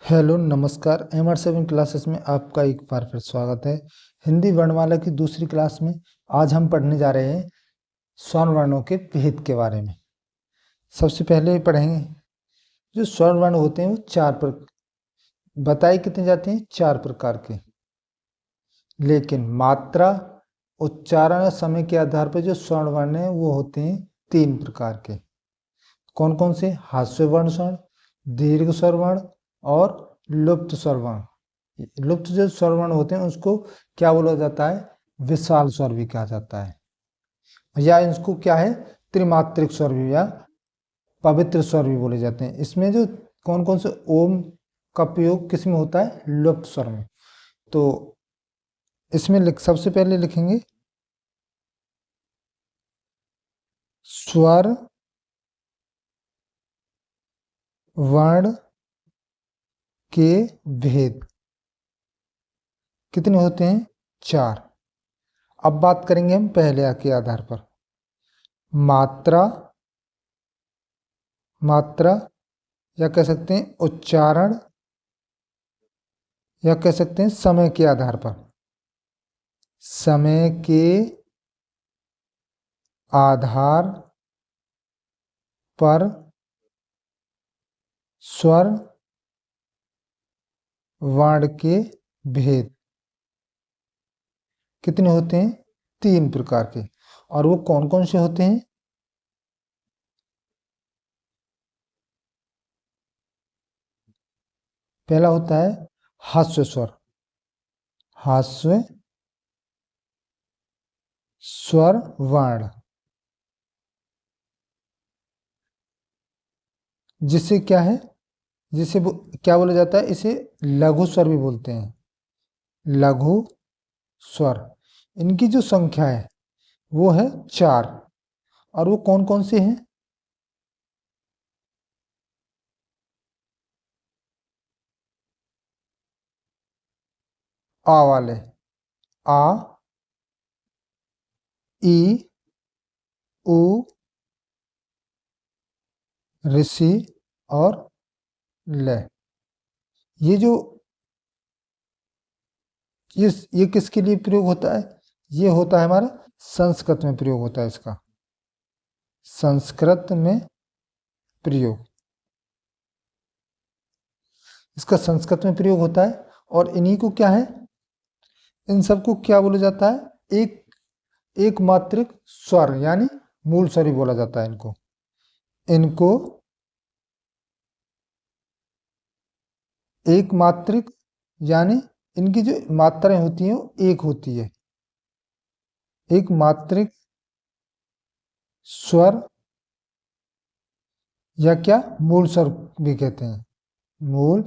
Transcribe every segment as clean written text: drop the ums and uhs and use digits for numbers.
Hello नमस्कार। MR7 classes में आपका एक बार फिर स्वागत है। हिंदी वर्णमाला की दूसरी क्लास में आज हम पढ़ने जा रहे हैं स्वर्ण वर्णों के भेद के बारे में। सबसे पहले पढ़ेंगे जो स्वर्ण वर्ण होते हैं वो बताए कितने जाते हैं, 4 प्रकार के। लेकिन मात्रा, उच्चारण और समय के आधार पर जो स्वर्ण वर्ण है वो होते हैं 3 प्रकार के। कौन कौन से? हास्य वर्ण स्वर्ण, दीर्घ स्वर वर्ण और लुप्त स्वर वर्ण। लुप्त जो स्वर वर्ण होते हैं उसको क्या बोला जाता है? विशाल स्वर भी कहा जाता है, या इसको क्या है, त्रिमात्रिक स्वर भी या पवित्र स्वर भी बोले जाते हैं। इसमें जो कौन कौन से ओम का प्रयोग किस में होता है? लुप्त स्वर में। तो इसमें सबसे पहले लिखेंगे स्वर वर्ण के भेद कितने होते हैं? 4। अब बात करेंगे हम पहले के आधार पर। मात्रा, मात्रा या कह सकते हैं उच्चारण, या कह सकते हैं समय के आधार पर। समय के आधार पर स्वर वर्ण के भेद कितने होते हैं? 3 प्रकार के। और वो कौन कौन से होते हैं? पहला होता है हास्य स्वर। हास्य स्वर वर्ण, जिसे क्या है, जिसे क्या बोला जाता है? इसे लघु स्वर भी बोलते हैं। लघु स्वर, इनकी जो संख्या है वो है 4। और वो कौन कौन से हैं? आ वाले, आ, ई, उ, ऋषि और ल। ये जो ये किसके लिए प्रयोग होता है? ये होता है हमारा संस्कृत में प्रयोग होता है इसका। संस्कृत में प्रयोग, इसका संस्कृत में प्रयोग होता है। और इन्हीं को क्या है, इन सबको क्या बोला जाता है? एक मात्रिक स्वर यानी मूल स्वर ही बोला जाता है इनको। इनको एक मात्रिक यानी इनकी जो मात्राएं होती हैं वो एक होती है। एक मात्रिक स्वर या क्या मूल स्वर भी कहते हैं, मूल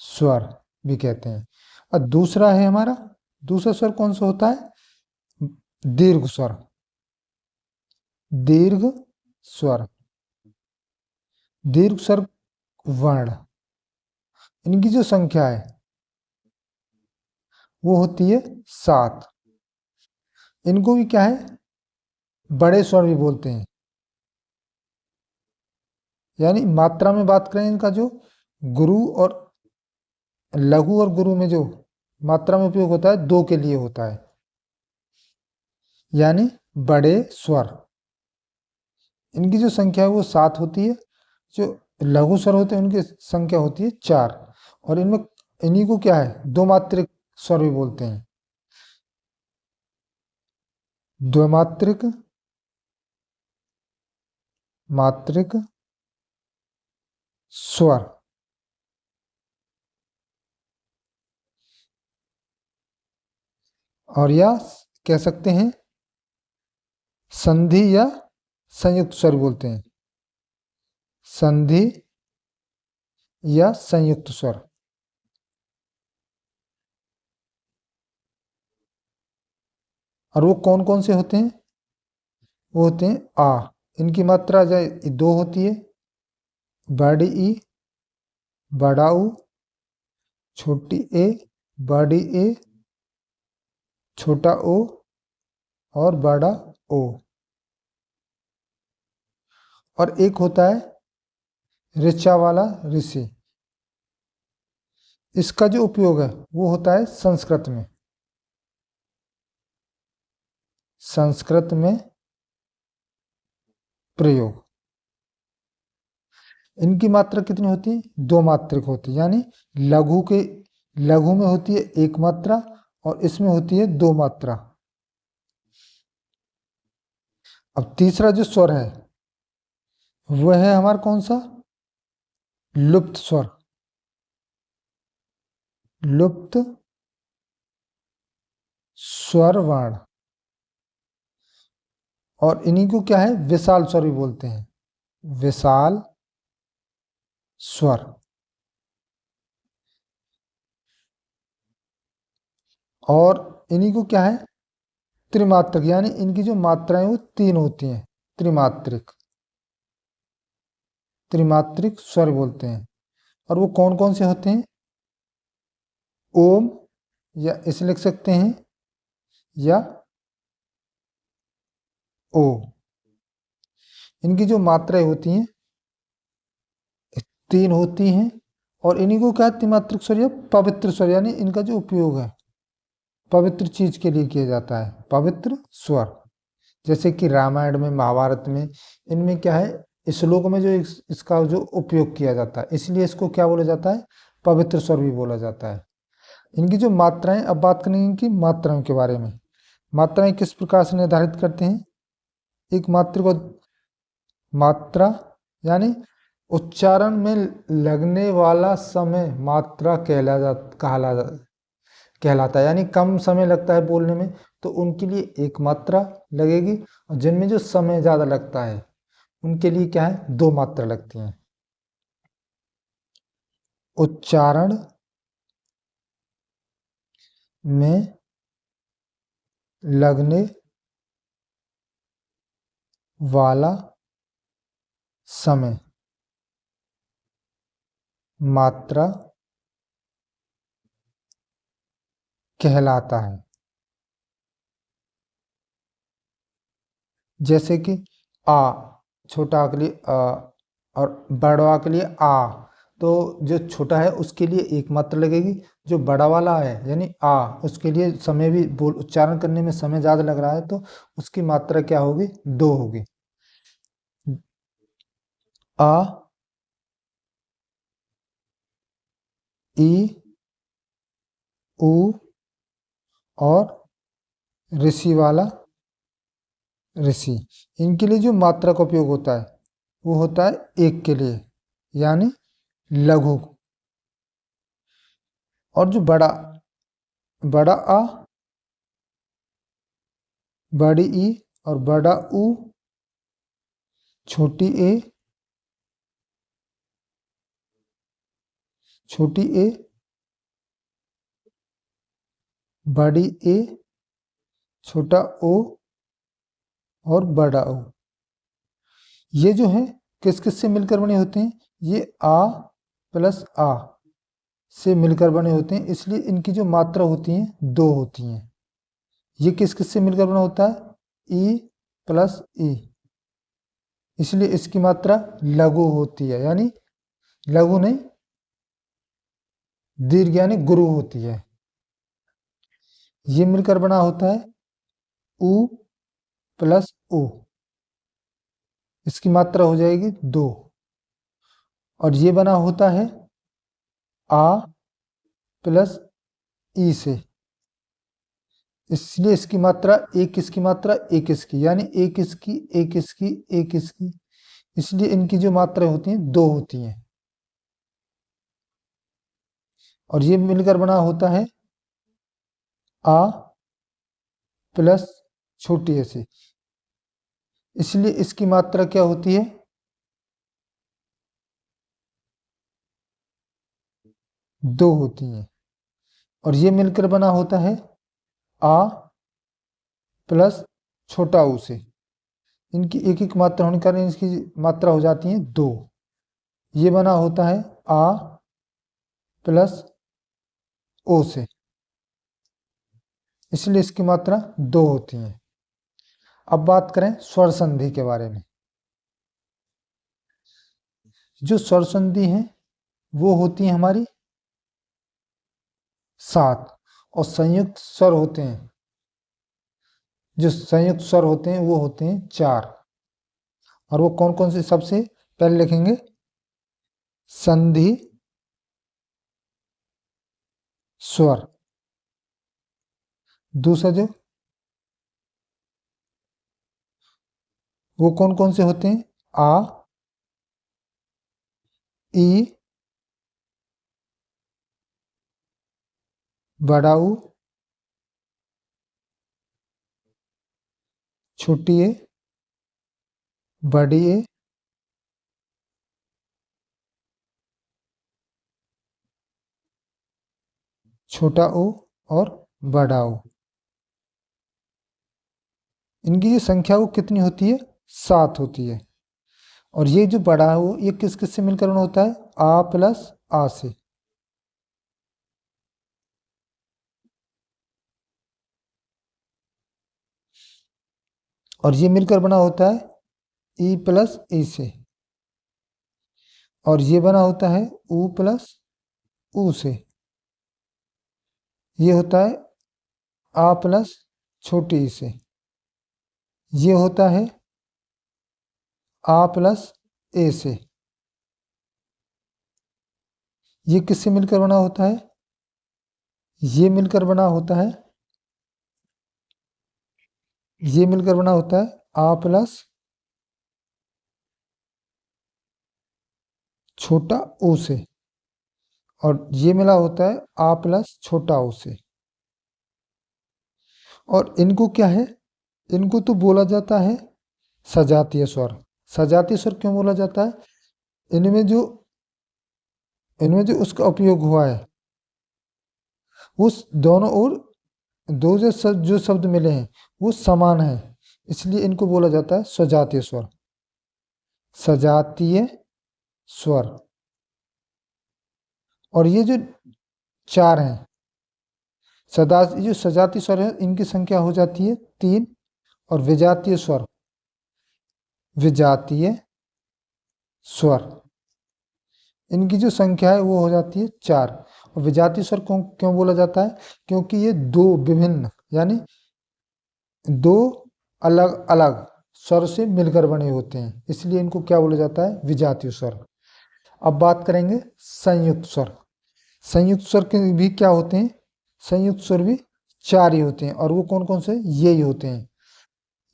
स्वर भी कहते हैं। और दूसरा है हमारा, दूसरा स्वर कौन सा होता है? दीर्घ स्वर। दीर्घ स्वर, दीर्घ स्वर वर्ण, इनकी जो संख्या है वो होती है 7। इनको भी क्या है, बड़े स्वर भी बोलते हैं। यानी मात्रा में बात करें इनका जो गुरु और लघु और गुरु में जो मात्रा में उपयोग होता है 2 के लिए होता है, यानी बड़े स्वर। इनकी जो संख्या है वो 7 होती है। जो लघु स्वर होते हैं उनकी संख्या होती है 4। और इनमें इन्हीं को क्या है, 2 मात्रिक स्वर भी बोलते हैं। द्विमात्रिक, मात्रिक स्वर। और या कह सकते हैं संधि या संयुक्त स्वर बोलते हैं। संधि या संयुक्त स्वर। और वो कौन कौन से होते हैं? वो होते हैं आ, इनकी मात्रा जो 2 होती है। बड़ी ई, बड़ा ऊ, छोटी ए, बड़ी ए, छोटा ओ और बड़ा ओ। और एक होता है ऋचा वाला ऋषि। इसका जो उपयोग है वो होता है संस्कृत में। संस्कृत में प्रयोग। इनकी मात्रा कितनी होती है? दो मात्रिक होती है, यानी लघु में होती है एक मात्रा और इसमें होती है दो मात्रा। अब तीसरा जो स्वर है वह है हमारा कौन सा? लुप्त स्वर। लुप्त स्वर वर्ण। और इन्हीं को क्या है? विशाल स्वर भी बोलते हैं। विशाल स्वर। और इन्हीं को क्या है? त्रिमात्रिक, यानी इनकी जो मात्राएं वो तीन होती हैं। त्रिमात्रिक। त्रिमात्रिक स्वर बोलते हैं। और वो कौन कौन से होते हैं? ओम, या इसे लिख सकते हैं, या ओ। इनकी जो मात्राएं होती हैं तीन होती हैं। और इन्हीं को क्या? त्रिमात्रिक स्वर या पवित्र स्वर, यानी इनका जो उपयोग है पवित्र चीज के लिए किया जाता है। पवित्र स्वर। जैसे कि रामायण में, महाभारत में, इनमें क्या है? श्लोक में जो इसका जो उपयोग किया जाता है, इसलिए इसको क्या बोला जाता है? पवित्र स्वर भी बोला जाता है। इनकी जो मात्राएं, अब बात करेंगे इनकी मात्राओं के बारे में। मात्राएं किस प्रकार से निर्धारित करते हैं? एक मात्रा यानी उच्चारण में लगने वाला समय मात्रा कहलाता है। यानी कम समय लगता है बोलने में तो उनके लिए एक मात्रा लगेगी, और जिनमें जो समय ज्यादा लगता है उनके लिए क्या है? दो मात्रा लगती हैं। उच्चारण में लगने वाला समय मात्रा कहलाता है। जैसे कि आ, छोटा आ के लिए आ, और बड़ा आ के लिए आ, तो जो छोटा है उसके लिए एक मात्रा लगेगी, जो बड़ा वाला है यानी आ उसके लिए समय भी उच्चारण करने में समय ज्यादा लग रहा है तो उसकी मात्रा क्या होगी? दो होगी। आ, ई, उ और ऋषि वाला ऋषि। इनके लिए जो मात्रा का उपयोग होता है वो होता है एक के लिए, यानी लघु। और जो बड़ा आ, बड़ी ई और बड़ा ऊ, छोटी ए, छोटी ए, बड़ी ए, छोटा ओ और बड़ा ओ, ये जो है किस किस से मिलकर बने होते हैं? ये आ प्लस आ से मिलकर बने होते हैं, इसलिए इनकी जो मात्रा होती है दो होती हैं। ये किस किस से मिलकर बना होता है? ई प्लस ई, इसलिए इसकी मात्रा लघु होती है, यानी लघु नहीं दीर्घ यानी गुरु होती है। ये मिलकर बना होता है उ प्लस ओ, इसकी मात्रा हो जाएगी दो। और ये बना होता है आ प्लस ई से, इसलिए इसकी मात्रा एक, इसकी मात्रा एक इसकी, यानी एक इसकी एक इसकी एक इसकी, इसलिए इनकी जो मात्रा होती हैं दो होती हैं। और ये मिलकर बना होता है आ प्लस छोटी ए से, इसलिए इसकी मात्रा क्या होती है? दो होती है। और ये मिलकर बना होता है आ प्लस छोटा ऊ से, इनकी एक एक मात्रा होने के कारण इसकी मात्रा हो जाती है दो। ये बना होता है आ प्लस ओ से, इसलिए इसकी मात्रा दो होती है। अब बात करें स्वर संधि के बारे में। जो स्वर संधि है वो होती है हमारी 7। और संयुक्त स्वर होते हैं, जो संयुक्त स्वर होते हैं वो होते हैं 4। और वो कौन कौन से, सबसे पहले लिखेंगे संधि स्वर। दूसरा जो, वो कौन कौन से होते हैं, आ, ई, बड़ा ऊ, छोटी ए, बड़ी ए, छोटा ओ और बड़ा ओ। इनकी जो संख्या वो कितनी होती है, 7 होती है। और ये जो बड़ा ओ ये किस किस से मिलकर बना होता है, आ प्लस आ से। और ये मिलकर बना होता है ई प्लस ई से। और ये बना होता है ऊ प्लस ऊ से। ये होता है आ प्लस छोटी ई से। ये होता है आ प्लस ए से। ये किससे मिलकर बना होता है, ये मिलकर बना होता है, ये मिलकर बना होता है आ प्लस छोटा ओ से। और ये मिला होता है आ प्लस छोटा ओ से। और इनको क्या है, इनको तो बोला जाता है सजातीय स्वर। सजातीय स्वर क्यों बोला जाता है, इनमें जो इनमें जो उसका उपयोग हुआ है उस दोनों ओर दो जो शब्द मिले हैं वो समान है, इसलिए इनको बोला जाता है सजातीय स्वर। सजातीय स्वर। और ये जो 4 हैं, जो सजातीय स्वर है इनकी संख्या हो जाती है 3। और विजातीय स्वर, विजातीय स्वर, इनकी जो संख्या है वो हो जाती है 4। और विजातीय स्वर क्यों बोला जाता है, क्योंकि ये दो विभिन्न यानी दो अलग अलग स्वर से मिलकर बने होते हैं, इसलिए इनको क्या बोला जाता है, विजातीय स्वर। अब बात करेंगे संयुक्त स्वर। संयुक्त स्वर के भी क्या होते हैं, संयुक्त स्वर भी 4 ही होते हैं। और वो कौन कौन से, ये ही होते हैं।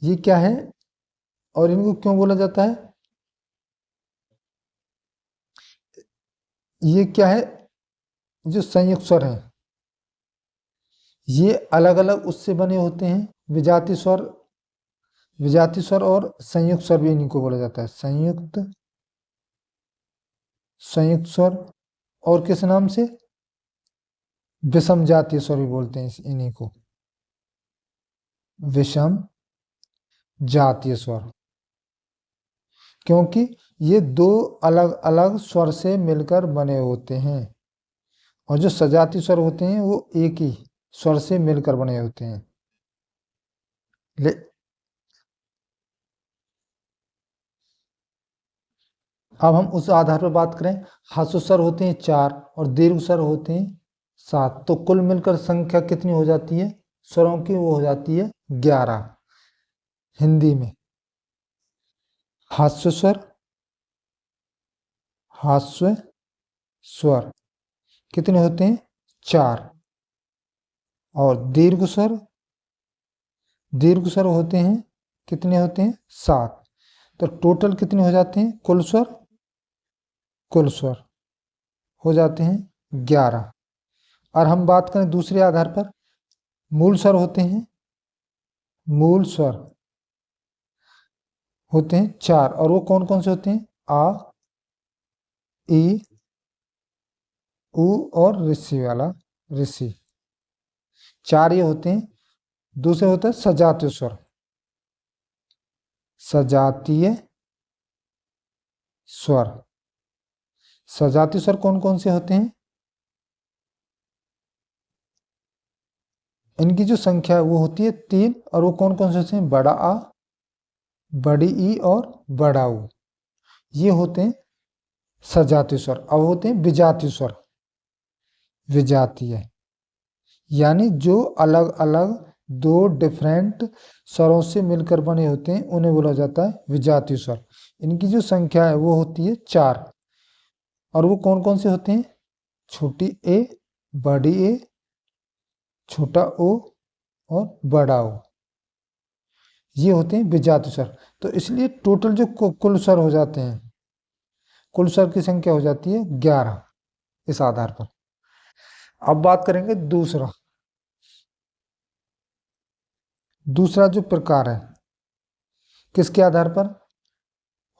ये क्या है और इनको क्यों बोला जाता है, ये क्या है, जो संयुक्त स्वर हैं ये अलग अलग उससे बने होते हैं। विजातीय स्वर, विजातीय स्वर और संयुक्त स्वर भी इनको बोला जाता है संयुक्त संयुक्त स्वर। और किस नाम से, विषम जातीय स्वर भी बोलते हैं इन्हीं को, विषम जातीय स्वर। क्योंकि ये दो अलग अलग स्वर से मिलकर बने होते हैं। और जो सजातीय स्वर होते हैं वो एक ही स्वर से मिलकर बने होते हैं। अब हम उस आधार पर बात करें, ह्रस्व स्वर होते हैं 4 और दीर्घ स्वर होते हैं 7। तो कुल मिलकर संख्या कितनी हो जाती है स्वरों की, वो हो जाती है 11। हिंदी में ह्रस्व स्वर, ह्रस्व स्वर कितने होते हैं 4। और दीर्घ स्वर, दीर्घ स्वर होते हैं कितने होते हैं 7। तो टोटल कितने हो जाते हैं, कुल स्वर, कुल स्वर हो जाते हैं 11। और हम बात करें दूसरे आधार पर, मूल स्वर होते हैं, मूल स्वर होते हैं 4। और वो कौन कौन से होते हैं, आ, ई, उ और ऋषि वाला ऋषि, 4 ये होते हैं। दूसरे होता है सजातीय स्वर, सजातीय स्वर। सजातीय स्वर कौन कौन से होते हैं, इनकी जो संख्या है वो होती है 3। और वो कौन कौन से होते हैं, बड़ा आ, बड़ी ई और बड़ा ऊ, ये होते हैं सजातीय स्वर। अब होते हैं विजातीय स्वर, विजातीय यानी जो अलग अलग दो डिफरेंट स्वरों से मिलकर बने होते हैं उन्हें बोला जाता है विजातीय स्वर। इनकी जो संख्या है वो होती है 4। और वो कौन कौन से होते हैं? छोटी ए, बड़ी ए, छोटा ओ और बड़ा ओ, ये होते हैं विजातीय स्वर। तो इसलिए टोटल जो कुल स्वर हो जाते हैं, कुल स्वर की संख्या हो जाती है 11 इस आधार पर। अब बात करेंगे दूसरा। दूसरा जो प्रकार है, किसके आधार पर?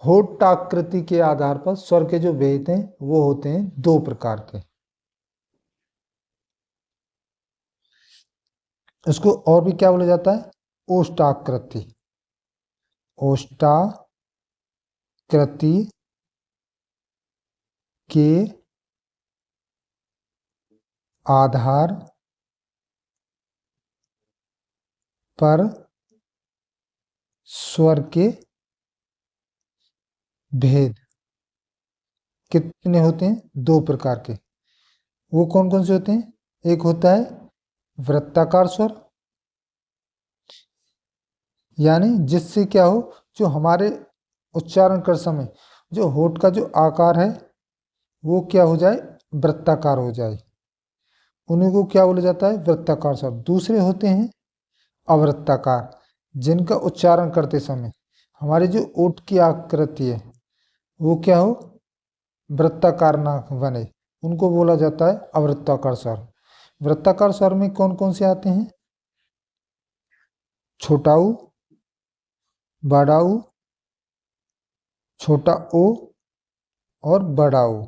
होठाकृति के आधार पर स्वर के जो भेद हैं वो होते हैं 2 प्रकार के। इसको और भी क्या बोला जाता है? ओष्ठाकृति। ओष्ठाकृति के आधार पर स्वर के भेद कितने होते हैं? 2 प्रकार के। वो कौन कौन से होते हैं? एक होता है वृत्ताकार स्वर, यानी जिससे क्या हो, जो हमारे उच्चारण कर समय जो होठ का जो आकार है वो क्या हो जाए? वृत्ताकार हो जाए। उन्हीं को क्या बोला जाता है? वृत्ताकार स्वर। दूसरे होते हैं अवृत्ताकार, जिनका उच्चारण करते समय हमारे जो ओठ की आकृति है वो क्या हो? वृत्ताकार ना बने, उनको बोला जाता है अवृत्ताकार स्वर। वृत्ताकार स्वर में कौन कौन से आते हैं? छोटा ऊ, बड़ा ऊ, छोटा ओ और बड़ा ओ।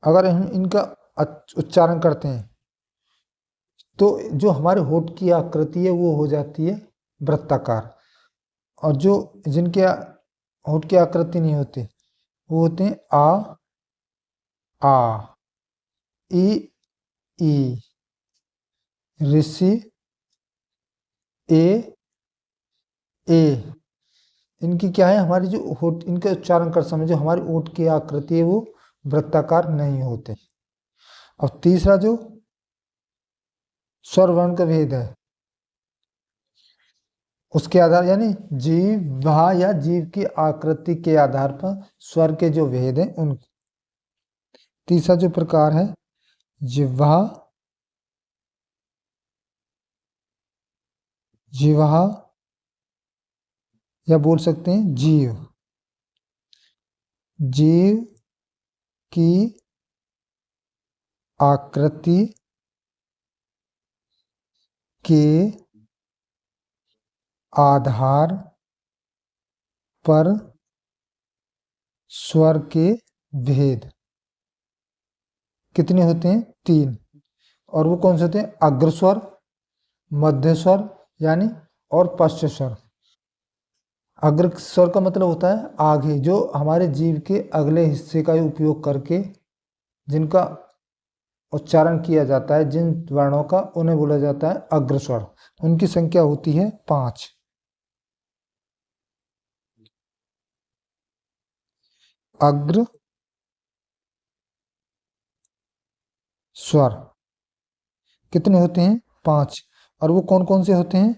अगर हम इनका उच्चारण करते हैं तो जो हमारे होठ की आकृति है वो हो जाती है वृत्ताकार। और जो जिनके होठ की आकृति नहीं होती वो होते हैं आ, ई, ई, ऋषि, ए, ए। इनकी क्या है? हमारी जो होठ, इनके उच्चारण कर समय जो हमारी ओठ की आकृति है वो वृत्ताकार नहीं होते। और तीसरा जो स्वर वर्ण का भेद है उसके आधार, यानी जीवा या जीव की आकृति के आधार पर स्वर के जो भेद हैं उन। तीसरा जो प्रकार है जिह्वा, जिह्वा या बोल सकते हैं जीव, जीव की आकृति के आधार पर स्वर के भेद कितने होते हैं? 3। और वो कौन से होते हैं? अग्र स्वर, मध्य स्वर यानी और पश्च स्वर। अग्र स्वर का मतलब होता है आगे, जो हमारे जीव के अगले हिस्से का उपयोग करके जिनका उच्चारण किया जाता है, जिन वर्णों का, उन्हें बोला जाता है अग्र स्वर। उनकी संख्या होती है 5। अग्र स्वर कितने होते हैं? 5। और वो कौन कौन से होते हैं?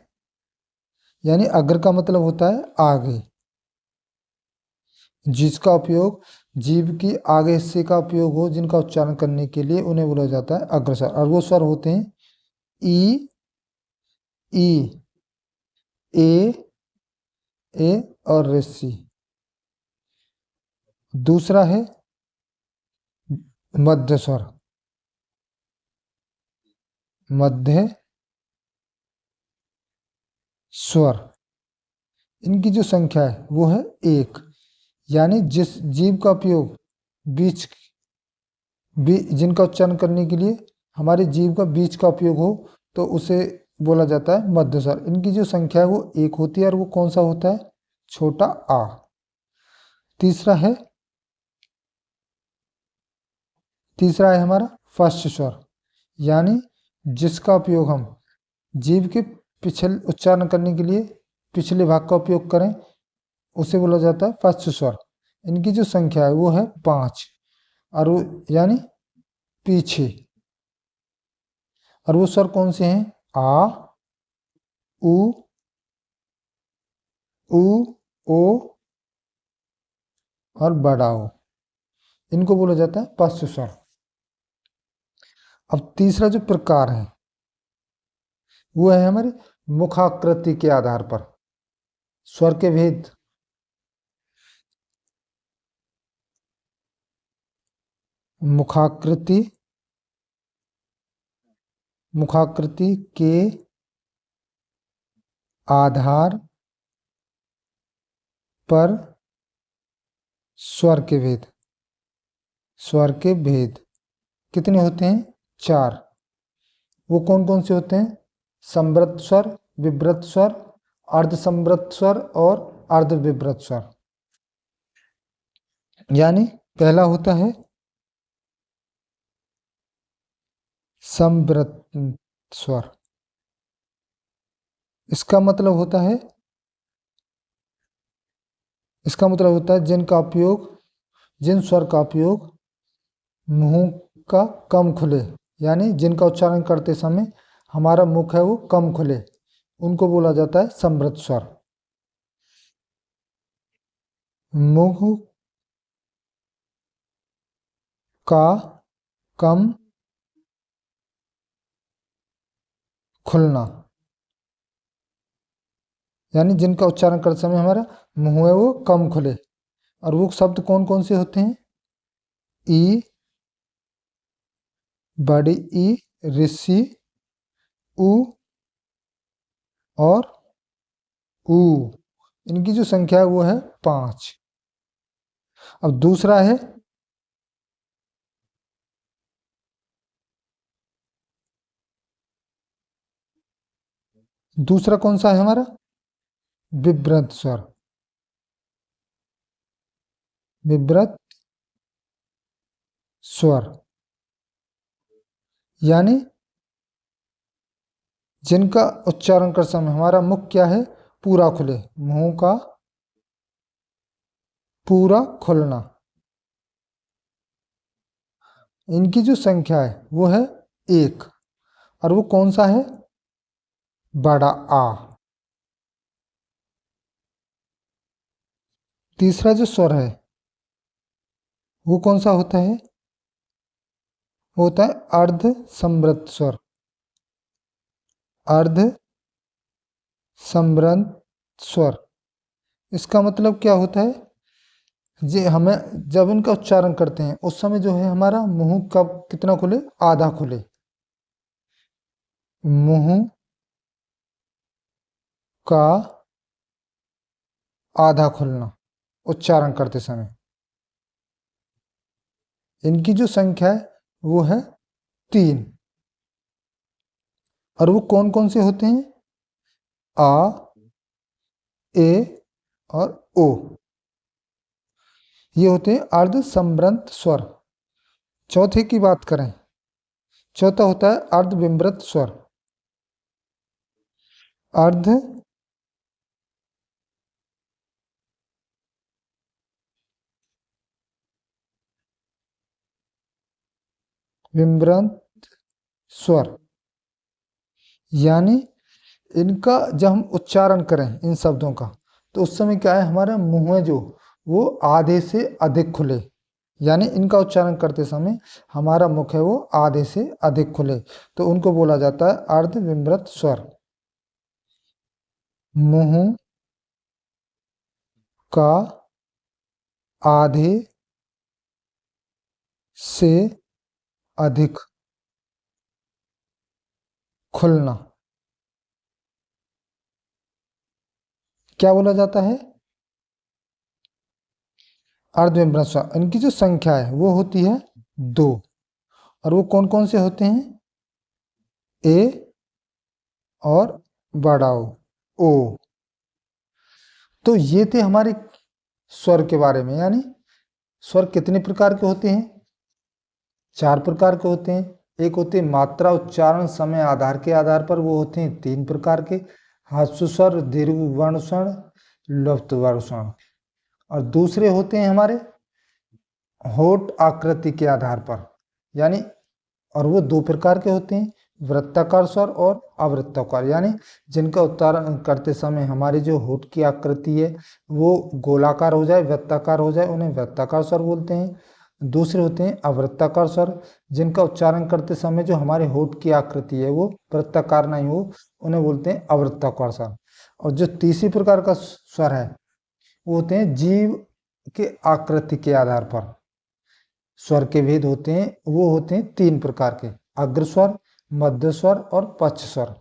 यानी अग्र का मतलब होता है आगे, जिसका उपयोग जीव की आगे हिस्से का उपयोग हो, जिनका उच्चारण करने के लिए उन्हें बोला जाता है अग्र स्वर। और वो स्वर होते हैं ई, ई, ए और ऋषि। दूसरा है मध्य स्वर, मध्य स्वर। इनकी जो संख्या है वो है 1। यानी जिस जीव का उपयोग बीच जिनका उच्चारण करने के लिए हमारे जीव का बीच का उपयोग हो तो उसे बोला जाता है मध्य स्वर। इनकी जो संख्या है वो 1 होती है और वो कौन सा होता है? छोटा आ। तीसरा है हमारा फर्स्ट स्वर, यानी जिसका उपयोग हम जीव के पिछले उच्चारण करने के लिए पिछले भाग का उपयोग करें उसे बोला जाता है फर्स्ट स्वर। इनकी जो संख्या है वो है 5। और वो यानी पीछे। और वो स्वर कौन से हैं? आ, उ, उ, ओ और बड़ा ओ, इनको बोला जाता है पश्च स्वर। अब तीसरा जो प्रकार है वो है हमारे मुखाकृति के आधार पर स्वर के भेद। मुखाकृति मुखाकृति के आधार पर स्वर के भेद। स्वर के भेद कितने होते हैं? 4। वो कौन कौन से होते हैं? संवृत स्वर, विव्रत स्वर, अर्धसंवृत स्वर और अर्धविव्रत स्वर। यानी पहला होता है संवृत स्वर। इसका मतलब होता है जिन स्वर का उपयोग मुंह का कम खुले, यानी जिनका उच्चारण करते समय हमारा मुख है वो कम खुले, उनको बोला जाता है संवृत स्वर। मुंह का कम खुलना, यानी जिनका उच्चारण करते समय हमारा मुंह है वो कम खुले। और वो शब्द कौन कौन से होते हैं? ई, बड़ी ई, ऋषि, उ और ऊ। इनकी जो संख्या है वो है 5। अब दूसरा है दूसरा कौन सा है हमारा? विव्रत स्वर। विव्रत स्वर यानी जिनका उच्चारण कर समय हमारा मुख क्या है? पूरा खुले, मुंह का पूरा खुलना। इनकी जो संख्या है वो है 1। और वो कौन सा है? बड़ा आ। तीसरा जो स्वर है वो कौन सा होता है? होता है अर्ध संवृत स्वर। अर्ध संवृत स्वर इसका मतलब क्या होता है? जी, हमें जब इनका उच्चारण करते हैं उस समय जो है हमारा मुंह कब कितना खुले? आधा खुले। मुंह का आधा खुलना उच्चारण करते समय। इनकी जो संख्या है वो है 3। और वो कौन कौन से होते हैं? आ, ए और ओ। ये होते हैं अर्ध संवृत स्वर। चौथे की बात करें, चौथा होता है अर्धविव्रत स्वर। अर्ध विव्रत स्वर यानी इनका जब हम उच्चारण करें इन शब्दों का तो उस समय क्या है? हमारा मुंह है जो वो आधे से अधिक खुले, यानी इनका उच्चारण करते समय हमारा मुख है वो आधे से अधिक खुले, तो उनको बोला जाता है अर्धविव्रत स्वर। मुंह का आधे से अधिक खुलना क्या बोला जाता है? अर्धविव्रत स्वर। इनकी जो संख्या है वो होती है 2। और वो कौन कौन से होते हैं? ए और बड़ा ओ। तो ये थे हमारे स्वर के बारे में। यानी स्वर कितने प्रकार के होते हैं? 4 प्रकार के होते हैं। एक होते हैं मात्रा उच्चारण समय आधार के आधार पर, वो होते हैं 3 प्रकार के, ह्रस्व स्वर, दीर्घ वर्ण स्वर, लुप्त वर्ण स्वर। और दूसरे होते हैं हमारे होठ आकृति के आधार पर, यानी और वो 2 प्रकार के होते हैं। वृत्ताकार स्वर और अवृत्ताकार, यानी जिनका उच्चारण करते समय हमारी जो होठ की आकृति है वो गोलाकार हो जाए, वृत्ताकार हो जाए, उन्हें वृत्ताकार स्वर बोलते हैं। दूसरे होते हैं अवृत्ताकार स्वर, जिनका उच्चारण करते समय जो हमारे होठ की आकृति है वो वृत्ताकार नहीं हो, उन्हें बोलते हैं अवृत्ताकार स्वर। और जो तीसरी प्रकार का स्वर है वो होते हैं जीव के आकृति के आधार पर स्वर के भेद होते हैं। वो होते हैं 3 प्रकार के, अग्र स्वर, मध्य स्वर और पक्ष स्वर।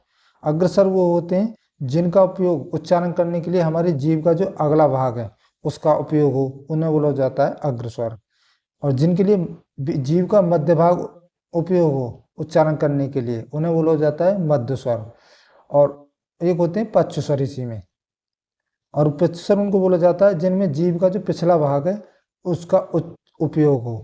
अग्र स्वर वो होते हैं जिनका उपयोग उच्चारण करने के लिए हमारी जीभ का जो अगला भाग है उसका उपयोग हो, उन्हें बोला जाता है अग्र स्वर। और जिनके लिए जीभ का मध्य भाग उपयोग हो उच्चारण करने के लिए, उन्हें बोला जाता है मध्य स्वर। और एक होते हैं पक्ष स्वर इसी में, और पक्ष स्वर उनको बोला जाता है जिनमें जीभ का जो पिछला भाग है उसका उपयोग हो,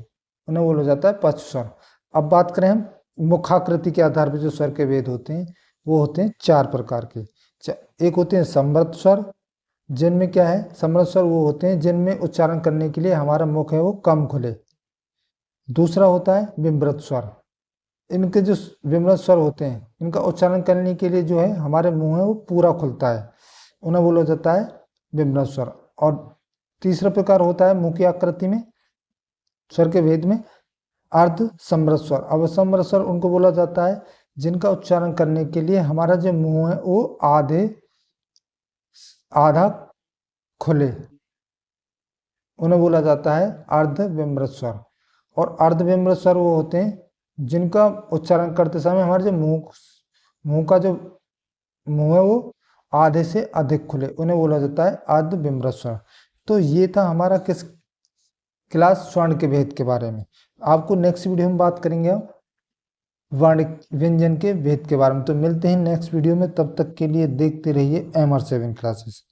उन्हें बोला जाता है पक्ष स्वर। अब बात करें हम मुखाकृति के आधार पर जो स्वर के भेद होते हैं वो होते हैं 4 प्रकार के। एक होते हैं समृद्ध स्वर, जिनमें क्या है, समृद्ध स्वर वो होते हैं जिनमें उच्चारण करने के लिए हमारा मुख है वो कम खुले। दूसरा होता है विमृत स्वर, इनके जो विमृत स्वर होते हैं इनका उच्चारण करने के लिए जो है हमारे मुंह है वो पूरा खुलता है, उन्हें बोला जाता है विमृत स्वर। और तीसरा प्रकार होता है मुंह की आकृति में स्वर के भेद में अर्ध समृद्ध स्वर। अब समृद्ध स्वर उनको बोला जाता है जिनका उच्चारण करने के लिए हमारा जो मुंह है वो आधा खुले, उन्हें बोला जाता है अर्ध विमृत स्वर। और अर्ध विमृत स्वर वो होते हैं जिनका उच्चारण करते समय हमारे जो मुंह का जो मुंह है वो आधे से अधिक खुले, उन्हें बोला जाता है अर्ध विमृत स्वर। तो ये था हमारा किस क्लास स्वर्ण के भेद के बारे में। आपको नेक्स्ट वीडियो में बात करेंगे वर्ण व्यंजन के भेद के बारे में। तो मिलते हैं नेक्स्ट वीडियो में, तब तक के लिए देखते रहिए MR7 क्लासेस।